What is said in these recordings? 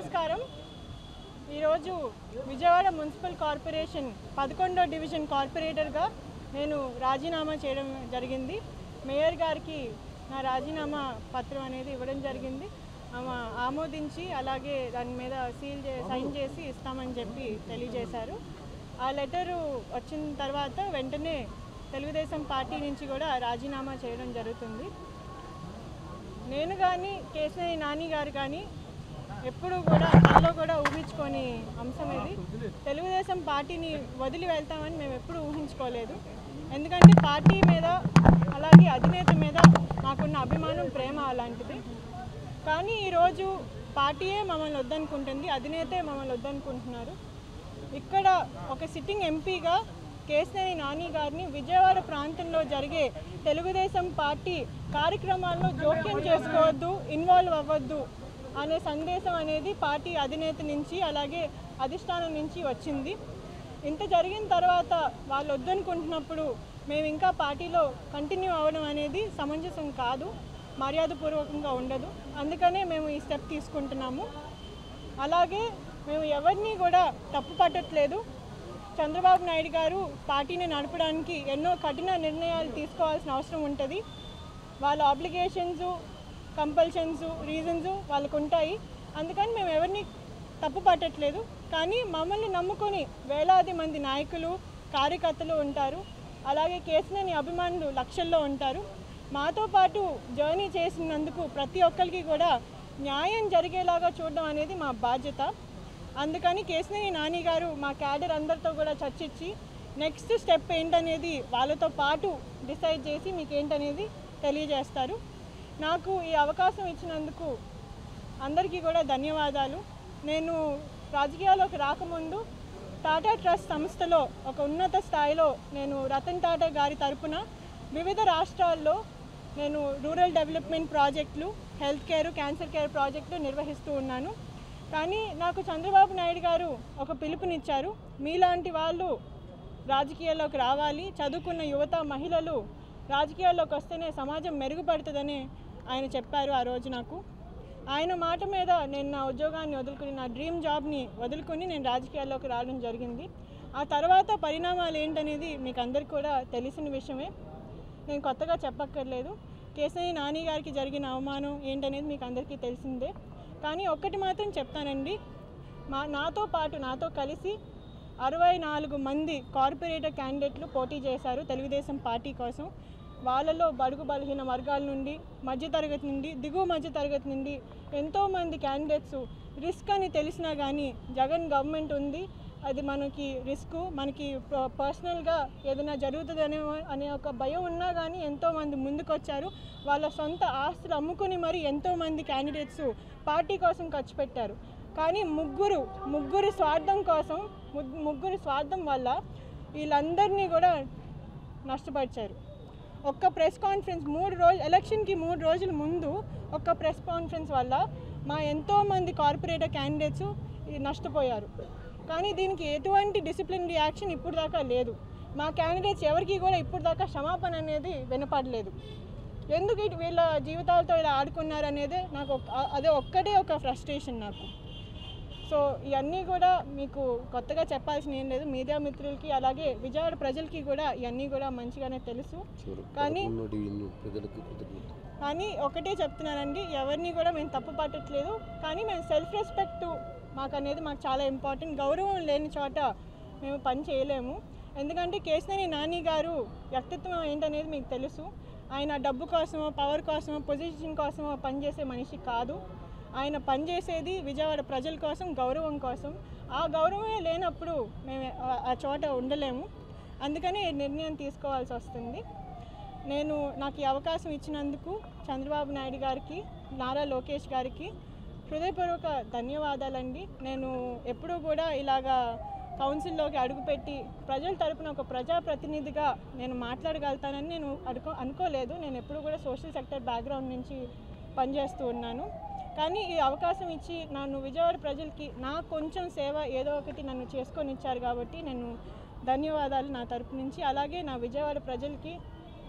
నమస్కారం. ఈరోజు Vijayawada municipal corporation 11వ division కార్పొరేటర్గా నేను రాజీనామా చేయడం జరిగింది. మేయర్ గారికి నా రాజీనామా పత్రం అనేది ఇవ్వడం జరిగింది. ఆమోదించి అలాగే దాని మీద సైన్ చేసి ఇస్తామని చెప్పి తెలియజేశారు. ఆ లెటరు వచ్చిన తర్వాత వెంటనే తెలుగుదేశం పార్టీ నుంచి కూడా రాజీనామా చేయడం జరుగుతుంది. నేను కానీ కేశినేని నాని గారు కానీ ఎప్పుడు కూడా అందులో కూడా ఊహించుకొని అంశం ఇది. తెలుగుదేశం పార్టీని వదిలి వెళ్తామని మేము ఎప్పుడు ఊహించుకోలేదు. ఎందుకంటే పార్టీ మీద అలాగే అధినేత మీద మాకున్న అభిమానం, ప్రేమ అలాంటిది. కానీ ఈరోజు పార్టీయే మమ్మల్ని వద్దనుకుంటుంది, అధినేతే మమ్మల్ని వద్దనుకుంటున్నారు. ఇక్కడ ఒక సిట్టింగ్ ఎంపీగా కేశినేని నాని గారిని విజయవాడ ప్రాంతంలో జరిగే తెలుగుదేశం పార్టీ కార్యక్రమాల్లో జోక్యం చేసుకోవద్దు, ఇన్వాల్వ్ అవ్వద్దు అనే సందేశం అనేది పార్టీ అధినేత నుంచి అలాగే అధిష్టానం నుంచి వచ్చింది. ఇంత జరిగిన తర్వాత వాళ్ళు వద్దనుకుంటున్నప్పుడు మేము ఇంకా పార్టీలో కంటిన్యూ అవ్వడం అనేది సమంజసం కాదు, మర్యాదపూర్వకంగా ఉండదు. అందుకనే మేము ఈ స్టెప్ తీసుకుంటున్నాము. అలాగే మేము ఎవరిని కూడా తప్పు పట్టట్లేదు. చంద్రబాబు నాయుడు గారు పార్టీని నడపడానికి ఎన్నో కఠిన నిర్ణయాలు తీసుకోవాల్సిన అవసరం ఉంటుంది. వాళ్ళ ఆబ్లిగేషన్స్, కంపల్షన్స్, రీజన్స్ వాళ్ళకు ఉంటాయి. అందుకని మేము ఎవరిని తప్పు పట్టట్లేదు. కానీ మమ్మల్ని నమ్ముకొని వేలాది మంది నాయకులు, కార్యకర్తలు ఉంటారు. అలాగే కేశినేని అభిమానులు లక్షల్లో ఉంటారు. మాతో పాటు జర్నీ చేసినందుకు ప్రతి ఒక్కరికి కూడా న్యాయం జరిగేలాగా చూడడం అనేది మా బాధ్యత. అందుకని కేశినేని నాని గారు మా క్యాడర్ అందరితో కూడా చర్చించి నెక్స్ట్ స్టెప్ ఏంటనేది వాళ్ళతో పాటు డిసైడ్ చేసి మీకు ఏంటనేది తెలియజేస్తారు. నాకు ఈ అవకాశం ఇచ్చినందుకు అందరికీ కూడా ధన్యవాదాలు. నేను రాజకీయాల్లోకి రాకముందు టాటా ట్రస్ట్ సంస్థలో ఒక ఉన్నత స్థాయిలో నేను రతన్ టాటా గారి తరపున వివిధ రాష్ట్రాల్లో నేను రూరల్ డెవలప్మెంట్ ప్రాజెక్టులు, హెల్త్ కేర్, క్యాన్సర్ కేర్ ప్రాజెక్టులు నిర్వహిస్తూ ఉన్నాను. కానీ నాకు చంద్రబాబు నాయుడు గారు ఒక పిలుపునిచ్చారు. మీలాంటి వాళ్ళు రాజకీయాల్లోకి రావాలి, చదువుకున్న యువత, మహిళలు రాజకీయాల్లోకి వస్తేనే సమాజం మెరుగుపడుతుందని ఆయన చెప్పారు ఆ రోజు నాకు. ఆయన మాట మీద నేను నా ఉద్యోగాన్ని వదులుకుని, నా డ్రీమ్ జాబ్ని వదులుకొని నేను రాజకీయాల్లోకి రావడం జరిగింది. ఆ తర్వాత పరిణామాలు ఏంటనేది మీకు అందరికీ కూడా తెలిసిన విషయమే, నేను కొత్తగా చెప్పక్కర్లేదు. కేశినేని నాని గారికి జరిగిన అవమానం ఏంటనేది మీకు అందరికీ తెలిసిందే. కానీ ఒక్కటి మాత్రం చెప్తానండి, నాతో కలిసి 64 మంది కార్పొరేటర్ క్యాండిడేట్లు పోటీ చేశారు తెలుగుదేశం పార్టీ కోసం. వాళ్ళలో బడుగు బలహీన వర్గాల నుండి, మధ్యతరగతి నుండి, దిగువ మధ్యతరగతి నుండి ఎంతోమంది క్యాండిడేట్స్ రిస్క్ అని తెలిసినా కానీ జగన్ గవర్నమెంట్ ఉంది, అది మనకి రిస్క్, మనకి పర్సనల్గా ఏదైనా జరుగుతుంది అనే ఒక భయం ఉన్నా కానీ ఎంతోమంది ముందుకొచ్చారు. వాళ్ళ సొంత ఆస్తులు అమ్ముకుని మరి ఎంతోమంది క్యాండిడేట్స్ పార్టీ కోసం ఖర్చు పెట్టారు. కానీ ముగ్గురి స్వార్థం కోసం, ముగ్గురి స్వార్థం వల్ల వీళ్ళందరినీ కూడా నష్టపరిచారు. ఒక్క ప్రెస్ కాన్ఫరెన్స్ ఎలక్షన్కి 3 రోజుల ముందు ఒక్క ప్రెస్ కాన్ఫరెన్స్ వల్ల మా ఎంతోమంది కార్పొరేటర్ క్యాండిడేట్స్ నష్టపోయారు. కానీ దీనికి ఎటువంటి డిసిప్లినరీ యాక్షన్ ఇప్పుడు దాకా లేదు. మా క్యాండిడేట్స్ ఎవరికి కూడా ఇప్పుడు దాకా క్షమాపణ అనేది వినపడలేదు. ఎందుకు వీళ్ళ జీవితాలతో ఇలా ఆడుకున్నారు అనేది నాకు అదే ఒక్కటే ఒక ఫ్రస్ట్రేషన్ నాకు. సో ఇవన్నీ కూడా మీకు కొత్తగా చెప్పాల్సిన ఏం లేదు. మీడియా మిత్రులకి అలాగే విజయవాడ ప్రజలకి కూడా ఇవన్నీ కూడా మంచిగానే తెలుసు. కానీ ఒకటే చెప్తున్నానండి, ఎవరిని కూడా మేము తప్పు పట్టట్లేదు. కానీ మేము సెల్ఫ్ రెస్పెక్ట్ మాకు చాలా ఇంపార్టెంట్. గౌరవం లేని చోట మేము పని చేయలేము. ఎందుకంటే కేశినేని నాని గారు వ్యక్తిత్వం ఏంటనేది మీకు తెలుసు. ఆయన డబ్బు కోసమో, పవర్ కోసమో, పొజిషన్ కోసమో పనిచేసే మనిషి కాదు. ఆయన పనిచేసేది విజయవాడ ప్రజల కోసం, గౌరవం కోసం. ఆ గౌరవమే లేనప్పుడు మేము ఆ చోట ఉండలేము. అందుకని నిర్ణయం తీసుకోవాల్సి వస్తుంది. నాకు ఈ అవకాశం ఇచ్చినందుకు చంద్రబాబు నాయుడు గారికి, నారా లోకేష్ గారికి హృదయపూర్వక ధన్యవాదాలండి. నేను ఎప్పుడూ కూడా ఇలాగా కౌన్సిల్లోకి అడుగుపెట్టి ప్రజల తరపున ఒక ప్రజాప్రతినిధిగా నేను మాట్లాడగలుగుతానని నేను అనుకోలేదు. నేను ఎప్పుడు కూడా సోషల్ సెక్టర్ బ్యాక్గ్రౌండ్ నుంచి పనిచేస్తూ ఉన్నాను. కానీ ఈ అవకాశం ఇచ్చి నన్ను విజయవాడ ప్రజలకి నాకు కొంచెం సేవ ఏదో ఒకటి నన్ను చేసుకొని ఇచ్చారు కాబట్టి నేను ధన్యవాదాలు నా తరపు నుంచి. అలాగే నా విజయవాడ ప్రజలకి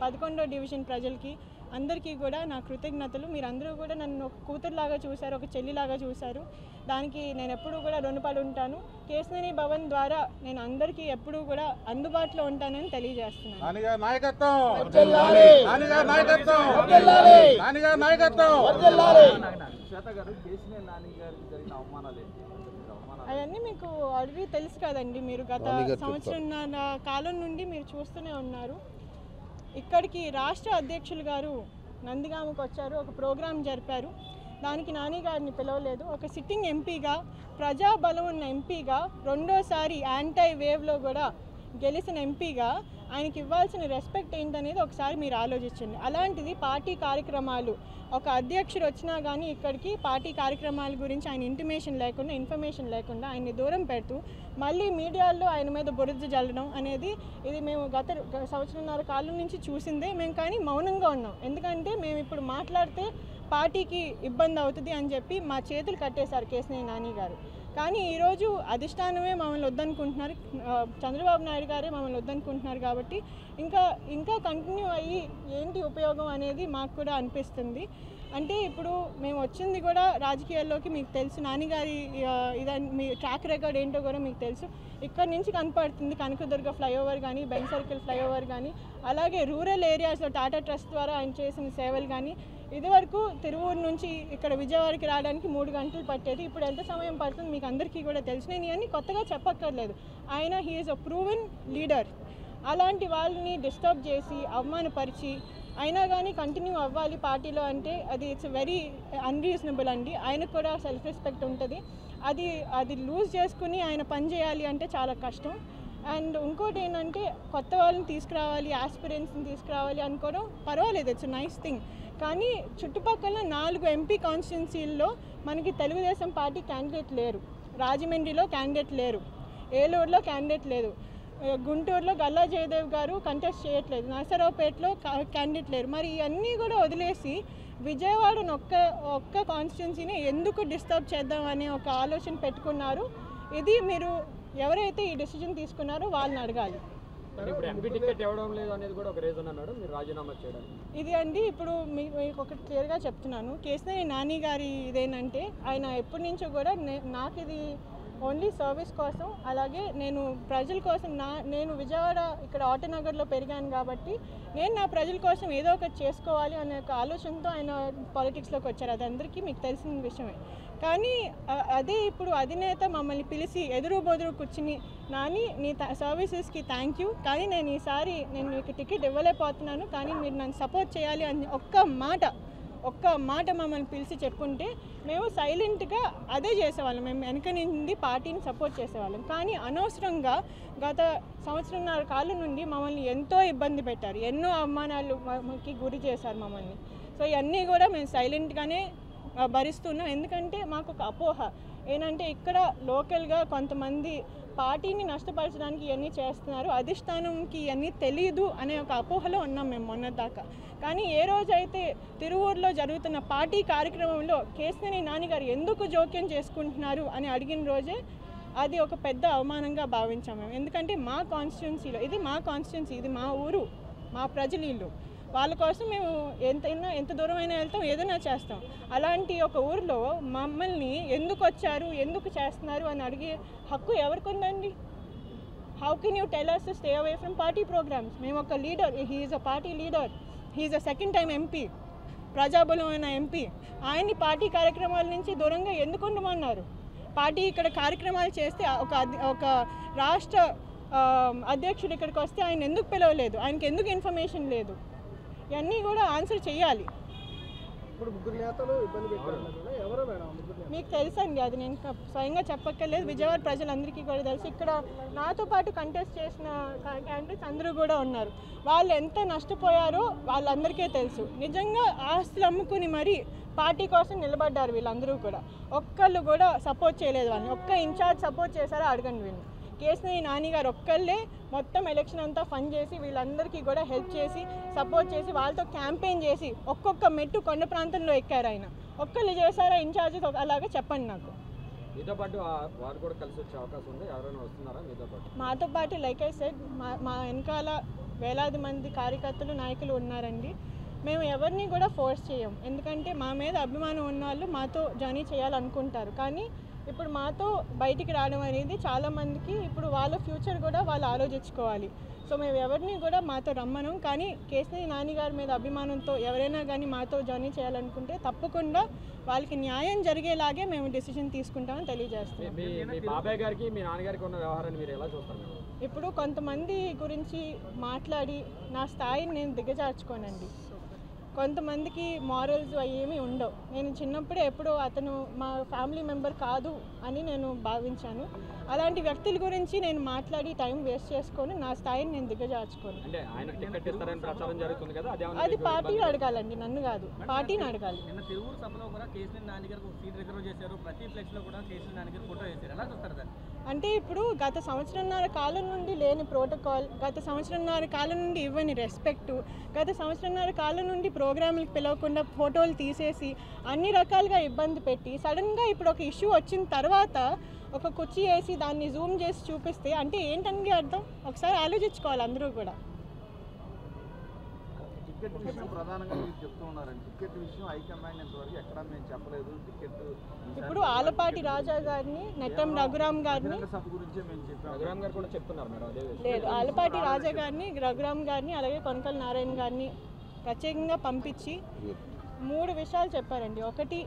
11వ డివిజన్ ప్రజలకి అందరికీ కూడా నా కృతజ్ఞతలు. మీరందరూ కూడా నన్ను ఒక కూతురులాగా చూశారు, ఒక చెల్లిలాగా చూశారు. దానికి నేను ఎప్పుడూ కూడా రుణపడి ఉంటాను. కేశినేని భవన్ ద్వారా నేను అందరికీ ఎప్పుడూ కూడా అందుబాటులో ఉంటానని తెలియజేస్తున్నాను. అవన్నీ మీకు ఆల్రెడీ తెలుసు కదండి. మీరు గత సంవత్సరం కాలం నుండి మీరు చూస్తూనే ఉన్నారు. ఇక్కడికి రాష్ట్ర అధ్యక్షులు గారు నందిగామకు వచ్చారు, ఒక ప్రోగ్రాం జరిపారు. దానికి నాని గారిని పిలవలేదు. ఒక సిట్టింగ్ ఎంపీగా, ప్రజాబలం ఉన్న ఎంపీగా, రెండోసారి యాంటీ వేవ్లో కూడా గెలిచిన ఎంపీగా ఆయనకి ఇవ్వాల్సిన రెస్పెక్ట్ ఏంటనేది ఒకసారి మీరు ఆలోచించండి. అలాంటిది పార్టీ కార్యక్రమాలు, ఒక అధ్యక్షుడు వచ్చినా కానీ ఇక్కడికి పార్టీ కార్యక్రమాల గురించి ఆయన ఇన్ఫర్మేషన్ లేకుండా ఆయన్ని దూరం పెడుతూ మళ్ళీ మీడియాలో ఆయన మీద బురద జల్లడం అనేది ఇది మేము గత సంవత్సరంన్నర కాలం నుంచి చూసిందే. మేము కానీ మౌనంగా ఉన్నాం. ఎందుకంటే మేము ఇప్పుడు మాట్లాడితే పార్టీకి ఇబ్బంది అవుతుంది అని చెప్పి మా చేతులు కట్టేశారు కేశినేని నాని గారు. కానీ ఈరోజు అధిష్టానమే మమ్మల్ని వద్దనుకుంటున్నారు, చంద్రబాబు నాయుడు గారే మమ్మల్ని వద్దనుకుంటున్నారు. కాబట్టి ఇంకా కంటిన్యూ అయ్యి ఏంటి ఉపయోగం అనేది మాకు కూడా అనిపిస్తుంది. అంటే ఇప్పుడు మేము వచ్చింది కూడా రాజకీయాల్లోకి మీకు తెలుసు. నాన్నగారి ఇదని మీ ట్రాక్ రికార్డ్ ఏంటో కూడా మీకు తెలుసు. ఇక్కడ నుంచి కనపడుతుంది కనకదుర్గ ఫ్లైఓవర్ కానీ, బెంగ్ సర్కిల్ ఫ్లైఓవర్ కానీ, అలాగే రూరల్ ఏరియాస్లో టాటా ట్రస్ట్ ద్వారా ఆయన చేసిన సేవలు కానీ. ఇదివరకు తిరువూరు నుంచి ఇక్కడ విజయవాడకి రావడానికి 3 గంటలు పట్టేది. ఇప్పుడు ఎంత సమయం పడుతుంది మీకు అందరికీ కూడా తెలుసు. నేను ఇవన్నీ కొత్తగా చెప్పక్కర్లేదు. ఆయన he is a proven leader. అలాంటి వాళ్ళని డిస్టర్బ్ చేసి అవమానపరిచి అయినా కానీ కంటిన్యూ అవ్వాలి పార్టీలో అంటే అది ఇట్స్ వెరీ అన్రీజనబుల్ అండి. ఆయనకు కూడా సెల్ఫ్ రెస్పెక్ట్ ఉంటుంది. అది లూజ్ చేసుకుని ఆయన పని చేయాలి అంటే చాలా కష్టం. అండ్ ఇంకోటి ఏంటంటే కొత్త వాళ్ళని తీసుకురావాలి, ఆస్పిరెంట్స్ని తీసుకురావాలి అనుకోవడం పర్వాలేదు, ఇట్స్ నైస్ థింగ్. కానీ చుట్టుపక్కల 4 ఎంపీ కాన్స్టిట్యున్సీల్లో మనకి తెలుగుదేశం పార్టీ క్యాండిడేట్ లేరు. రాజమండ్రిలో క్యాండిడేట్ లేరు, ఏలూరులో క్యాండిడేట్ లేదు, గుంటూరులో గల్లా జయదేవ్ గారు కంటెస్ట్ చేయట్లేదు, నరసరావుపేటలో క్యాండిడేట్ లేరు. మరి ఇవన్నీ కూడా వదిలేసి విజయవాడను ఒక్క కాన్స్టిట్యున్సీని ఎందుకు డిస్టర్బ్ చేద్దాం అనే ఒక ఆలోచన పెట్టుకున్నారు. ఇది మీరు ఎవరైతే ఈ డెసిజన్ తీసుకున్నారో వాళ్ళని అడగాలి. ఇది అండి ఇప్పుడు మీకు ఒకటి క్లియర్గా చెప్తున్నాను. కేశినేని నాని గారి ఇదేంటంటే ఆయన ఎప్పటి నుంచో కూడా నాకు ఇది ఓన్లీ సర్వీస్ కోసం, అలాగే నేను ప్రజల కోసం నేను విజయవాడ ఇక్కడ ఆటోనగర్లో పెరిగాను కాబట్టి నేను నా ప్రజల కోసం ఏదో ఒకటి చేసుకోవాలి అనే ఒక ఆలోచనతో ఆయన పాలిటిక్స్లోకి వచ్చారు. అది అందరికీ మీకు తెలిసిన విషయమే. కానీ అదే ఇప్పుడు అధినేత మమ్మల్ని పిలిచి ఎదురు బొదురు కూర్చుని నాని నీ సర్వీసెస్కి థ్యాంక్ యూ, కానీ నేను ఈసారి మీకు టికెట్ ఇవ్వలేకపోతున్నాను, కానీ మీరు నన్ను సపోర్ట్ చేయాలి అని ఒక్క మాట మమ్మల్ని పిలిచి చెప్పుంటే మేము సైలెంట్గా అదే చేసేవాళ్ళం. మేము వెనక నుండి పార్టీని సపోర్ట్ చేసేవాళ్ళం. కానీ అనవసరంగా గత సంవత్సరంన్నర కాలం నుండి మమ్మల్ని ఎంతో ఇబ్బంది పెట్టారు, ఎన్నో అవమానాలకి గురి చేశారు మమ్మల్ని. సో ఇవన్నీ కూడా మేము సైలెంట్గానే భరిస్తున్నాం. ఎందుకంటే మాకు ఒక అపోహ ఏంటంటే ఇక్కడ లోకల్గా కొంతమంది పార్టీని నష్టపరచడానికి ఇవన్నీ చేస్తున్నారు, అధిష్టానంకి ఇవన్నీ తెలియదు అనే ఒక అపోహలో ఉన్నాం మేము మొన్నదాకా. కానీ ఏ రోజైతే తిరువూరులో జరుగుతున్న పార్టీ కార్యక్రమంలో కేశినేని నాని గారు ఎందుకు జోక్యం చేసుకుంటున్నారు అని అడిగిన రోజే అది ఒక పెద్ద అవమానంగా భావించాం మేము. ఎందుకంటే మా కాన్స్టిట్యున్సీలో ఇది మా కాన్స్టిట్యున్సీ, ఇది మా ఊరు, మా ప్రజలు ఇల్లు. వాళ్ళ కోసం మేము ఎంత దూరమైనా వెళ్తాం, ఏదైనా చేస్తాం. అలాంటి ఒక ఊరిలో మమ్మల్ని ఎందుకు వచ్చారు, ఎందుకు చేస్తున్నారు అని అడిగే హక్కు ఎవరికి ఉందండి? How can you tell us to stay away from party programs? మేము ఒక leader, he is a party leader, he is a second time MP, ప్రజాబలం అయిన ఎంపీ. ఆయన్ని పార్టీ కార్యక్రమాల నుంచి దూరంగా ఎందుకు ఉండమన్నారు? పార్టీ ఇక్కడ కార్యక్రమాలు చేస్తే ఒక రాష్ట్ర అధ్యక్షుడు ఇక్కడికి వస్తే ఆయన ఎందుకు పిలవలేదు, ఆయనకి ఎందుకు ఇన్ఫర్మేషన్ లేదు? ఇవన్నీ కూడా ఆన్సర్ చేయాలి. మీకు తెలుసండి, అది నేను స్వయంగా చెప్పక్కర్లేదు, విజయవాడ ప్రజలందరికీ కూడా తెలుసు. ఇక్కడ నాతో పాటు కంటెస్ట్ చేసిన క్యాండిడేట్స్ అందరూ కూడా ఉన్నారు. వాళ్ళు ఎంత నష్టపోయారో వాళ్ళందరికీ తెలుసు. నిజంగా ఆస్తులు అమ్ముకుని మరీ పార్టీ కోసం నిలబడ్డారు వీళ్ళందరూ కూడా. ఒక్కళ్ళు కూడా సపోర్ట్ చేయలేదు వాళ్ళని. ఒక్క ఇన్ఛార్జ్ సపోర్ట్ చేశారో అడగండి వీళ్ళు. కేశినేని నాని గారు ఒక్కళ్ళే మొత్తం ఎలక్షన్ అంతా ఫండ్ చేసి వీళ్ళందరికీ కూడా హెల్ప్ చేసి సపోర్ట్ చేసి వాళ్ళతో క్యాంపెయిన్ చేసి ఒక్కొక్క మెట్టు కొండ ప్రాంతంలో ఎక్కారు ఆయన. ఒక్కళ్ళు చేశారా ఇన్ఛార్జెస్ అలాగే చెప్పండి నాకు. మాతో పాటు లైక్ ఐ సెడ్ మా వెనకాల వేలాది మంది కార్యకర్తలు నాయకులు ఉన్నారండి. మేము ఎవరిని కూడా ఫోర్స్ చేయం, ఎందుకంటే మా మీద అభిమానం ఉన్న వాళ్ళు మాతో జర్నీ చేయాలనుకుంటారు. కానీ ఇప్పుడు మాతో బయటికి రావడం అనేది చాలామందికి ఇప్పుడు వాళ్ళ ఫ్యూచర్ కూడా వాళ్ళు ఆలోచించుకోవాలి. సో మేము ఎవరిని కూడా మాతో రమ్మను. కానీ కేశినేని నాని గారి మీద అభిమానంతో ఎవరైనా కానీ మాతో జర్నీ చేయాలనుకుంటే తప్పకుండా వాళ్ళకి న్యాయం జరిగేలాగే మేము డెసిషన్ తీసుకుంటామని తెలియజేస్తాం. ఇప్పుడు కొంతమంది గురించి మాట్లాడి నా స్థాయిని నేను దిగజార్చుకోనండి. కొంతమందికి మారల్స్ ఏమీ ఉండవు. నేను చిన్నప్పుడే ఎప్పుడో అతను మా ఫ్యామిలీ మెంబర్ కాదు అని నేను భావించాను. అలాంటి వ్యక్తుల గురించి నేను మాట్లాడి టైం వేస్ట్ చేసుకొని నా స్థాయిని నేను దిగజార్చుకోను. అది పార్టీని అడగాలండి, నన్ను కాదు, పార్టీని అడగాలి. అంటే ఇప్పుడు గత సంవత్సరంన్నర కాలం నుండి లేని ప్రోటోకాల్, గత సంవత్సరంన్నర కాలం నుండి ఇవ్వని రెస్పెక్టు, గత సంవత్సరంన్నర కాలం నుండి ప్రోగ్రాంలకు పిలవకుండా ఫోటోలు తీసేసి అన్ని రకాలుగా ఇబ్బంది పెట్టి సడన్గా ఇప్పుడు ఒక ఇష్యూ వచ్చిన తర్వాత ఒక కుర్చీ వేసి దాన్ని జూమ్ చేసి చూపిస్తే అంటే ఏంటండి అర్థం? ఒకసారి ఆలోచించుకోవాలి అందరూ కూడా. టికెట్ విషయం ప్రధానంగా మీరు చెప్తూ ఉన్నారండి. టికెట్ విషయం హైకమాండ్ ఇంతవరకు ఎక్కడ మేము చెప్పలేదు. టికెట్ ఇప్పుడు ఆలపాటి రాజా గారిని, నెట్టం రఘురామ్ గారిని, సభ గురించే మేము చెప్పాము. రఘురామ్ గారు కూడా చెప్తున్నారు మేడం. అదే లేదు, ఆలపాటి రాజా గారిని, రఘురామ్ గారిని, అలాగే కొనకల నారాయణ గారిని ప్రత్యేకంగా పంపించి 3 విషయాలు చెప్పారండి. ఒకటి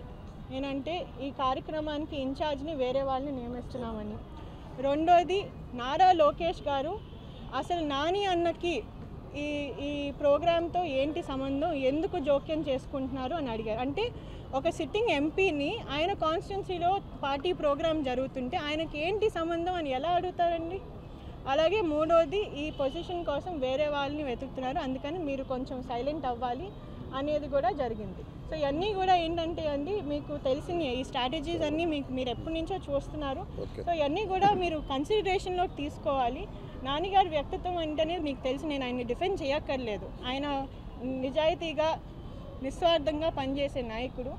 ఏంటంటే ఈ కార్యక్రమానికి ఇన్ఛార్జ్ని వేరే వాళ్ళని నియమిస్తున్నామని. రెండోది నారా లోకేష్ గారు అసలు నాని అన్నకి ఈ ప్రోగ్రాంతో ఏంటి సంబంధం, ఎందుకు జోక్యం చేసుకుంటున్నారు అని అడిగారు. అంటే ఒక సిట్టింగ్ ఎంపీని ఆయన కాన్స్టిట్యున్సీలో పార్టీ ప్రోగ్రాం జరుగుతుంటే ఆయనకి ఏంటి సంబంధం అని ఎలా అడుగుతారండి? అలాగే మూడోది ఈ పొజిషన్ కోసం వేరే వాళ్ళని వెతుకుతున్నారు, అందుకని మీరు కొంచెం సైలెంట్ అవ్వాలి అనేది కూడా జరిగింది. సో ఇవన్నీ కూడా ఏంటంటే అండి మీకు తెలిసిన ఈ స్ట్రాటజీస్ అన్నీ మీరు ఎప్పటి నుంచో చూస్తున్నారు. సో ఇవన్నీ కూడా మీరు కన్సిడరేషన్లోకి తీసుకోవాలి. నాన్నగారి వ్యక్తిత్వం అంటేనే మీకు తెలిసి నేను ఆయన్ని డిఫెండ్ చేయక్కర్లేదు. ఆయన నిజాయితీగా నిస్వార్థంగా పనిచేసే నాయకుడు.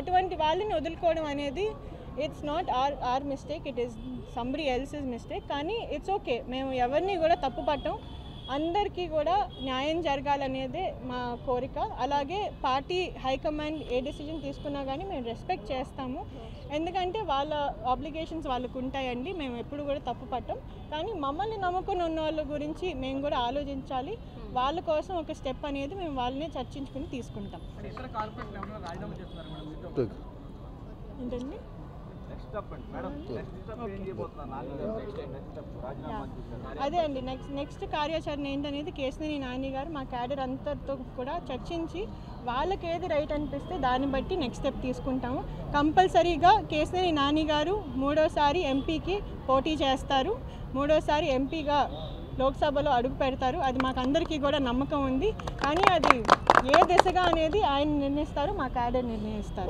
అటువంటి వాళ్ళని వదులుకోవడం అనేది it's not our mistake, it is somebody else's mistake. కానీ ఇట్స్ ఓకే, మేము ఎవరిని కూడా తప్పు పట్టం. అందరికీ కూడా న్యాయం జరగాలనేదే మా కోరిక. అలాగే పార్టీ హైకమాండ్ ఏ డెసిజన్ తీసుకున్నా కానీ మేము రెస్పెక్ట్ చేస్తాము, ఎందుకంటే వాళ్ళ ఆబ్లిగేషన్స్ వాళ్ళకు ఉంటాయండి. మేము ఎప్పుడు కూడా తప్పు పట్టం. కానీ మమ్మల్ని నమ్ముకుని ఉన్న వాళ్ళ గురించి మేము కూడా ఆలోచించాలి. వాళ్ళ కోసం ఒక స్టెప్ అనేది మేము వాళ్ళని చర్చించుకుని తీసుకుంటాం. ఏంటండి అదే అండి నెక్స్ట్ కార్యాచరణ ఏంటనేది కేశినేని నాని గారు మా క్యాడర్ అంతటితో కూడా చర్చించి వాళ్ళకి ఏది రైట్ అనిపిస్తే దాన్ని బట్టి నెక్స్ట్ స్టెప్ తీసుకుంటాము. కంపల్సరీగా కేశినేని నాని గారు 3వ సారి ఎంపీకి పోటీ చేస్తారు, 3వ సారి ఎంపీగా లోక్సభలో అడుగు పెడతారు. అది మాకు అందరికీ కూడా నమ్మకం ఉంది. కానీ అది ఏ దిశగా అనేది ఆయన నిర్ణయిస్తారు, మా క్యాడర్ నిర్ణయిస్తారు.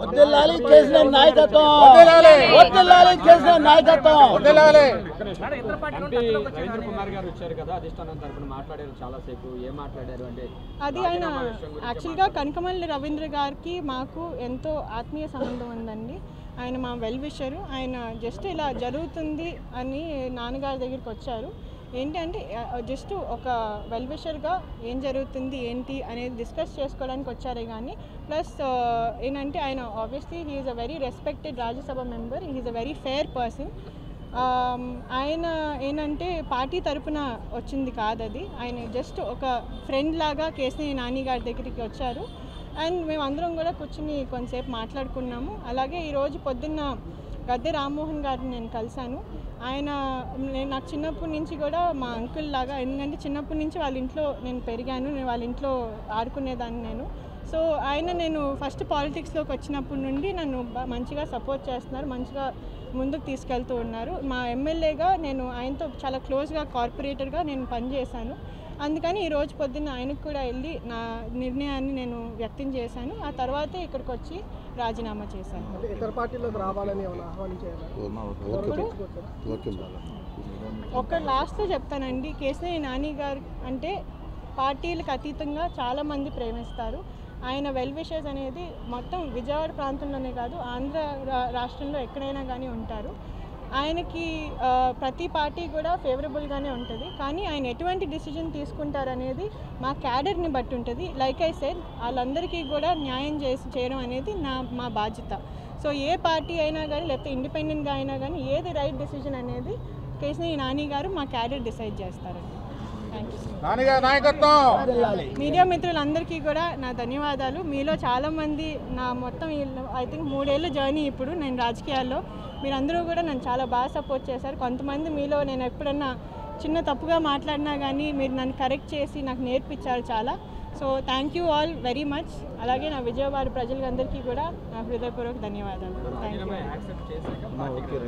అది ఆయన యాక్చువల్గా కనకమల్లి రవీంద్ర గారికి మాకు ఎంతో ఆత్మీయ సంబంధం ఉందండి. ఆయన మా వెల్ విషరు. ఆయన జస్ట్ ఇలా జరుగుతుంది అని నాన్నగారి దగ్గరికి వచ్చారు. ఏంటంటే జస్ట్ ఒక వెల్ విషర్గా ఏం జరుగుతుంది ఏంటి అనేది డిస్కస్ చేసుకోవడానికి వచ్చారే కానీ ప్లస్ ఏంటంటే ఆయన obviously he is a very respected Rajya Sabha member, he is a very fair person. ఆయన ఏంటంటే పార్టీ తరఫున వచ్చింది కాదు, అది ఆయన జస్ట్ ఒక ఫ్రెండ్ లాగా కేశినేని నాని గారి దగ్గరికి వచ్చారు. అండ్ మేము అందరం కూడా కూర్చుని కొంతసేపు మాట్లాడుకున్నాము. అలాగే ఈరోజు పొద్దున్న గద్దె రామ్మోహన్ గారిని నేను కలిశాను. ఆయన నాకు చిన్నప్పటి నుంచి కూడా మా అంకుల్ లాగా, ఎందుకంటే చిన్నప్పటి నుంచి వాళ్ళ ఇంట్లో నేను పెరిగాను, నేను వాళ్ళ ఇంట్లో ఆడుకునేదాన్ని నేను. సో ఆయన నేను ఫస్ట్ పాలిటిక్స్లోకి వచ్చినప్పటి నుండి నన్ను మంచిగా సపోర్ట్ చేస్తున్నారు, మంచిగా ముందుకు తీసుకెళ్తూ ఉన్నారు. మా ఎమ్మెల్యేగా నేను ఆయనతో చాలా క్లోజ్గా కార్పొరేటర్గా నేను పనిచేశాను. అందుకని ఈరోజు పొద్దున్న ఆయనకు కూడా వెళ్ళి నా నిర్ణయాన్ని నేను వ్యక్తం చేశాను. ఆ తర్వాతే ఇక్కడికి వచ్చి రాజీనామా చేశాను. ఒక లాస్ట్లో చెప్తానండి, కేశినేని నాని గారు అంటే పార్టీలకు అతీతంగా చాలామంది ప్రేమిస్తారు. ఆయన వెల్ విషెస్ అనేది మొత్తం విజయవాడ ప్రాంతంలోనే కాదు, ఆంధ్ర రాష్ట్రంలో ఎక్కడైనా కానీ ఉంటారు. ఆయనకి ప్రతి పార్టీ కూడా ఫేవరబుల్గానే ఉంటుంది, కానీ ఆయన ఎటువంటి డిసిజన్ తీసుకుంటారనేది మా క్యాడర్ని బట్టి ఉంటుంది. లైక్ ఐ సెడ్, వాళ్ళందరికీ కూడా న్యాయం చేయడం అనేది మా బాధ్యత. సో ఏ పార్టీ అయినా కానీ లేకపోతే ఇండిపెండెంట్గా అయినా కానీ ఏది రైట్ డిసిజన్ అనేది కేశినేని నాని గారు మా క్యాడర్ డిసైడ్ చేస్తారండి. Thank you. మీడియా మిత్రులందరికీ కూడా నా ధన్యవాదాలు. మీలో చాలామంది నా మొత్తం ఐ థింక్ 3 ఏళ్ళ జర్నీ ఇప్పుడు నేను రాజకీయాల్లో, మీరందరూ కూడా నన్ను చాలా బాగా సపోర్ట్ చేశారు. కొంతమంది మీలో నేను ఎప్పుడన్నా చిన్న తప్పుగా మాట్లాడినా కానీ మీరు నన్ను కరెక్ట్ చేసి నాకు నేర్పించారు చాలా. So thank you all very much. అలాగే నా విజయవాడ ప్రజలందరికీ కూడా నా హృదయపూర్వక ధన్యవాదాలు. Thank you.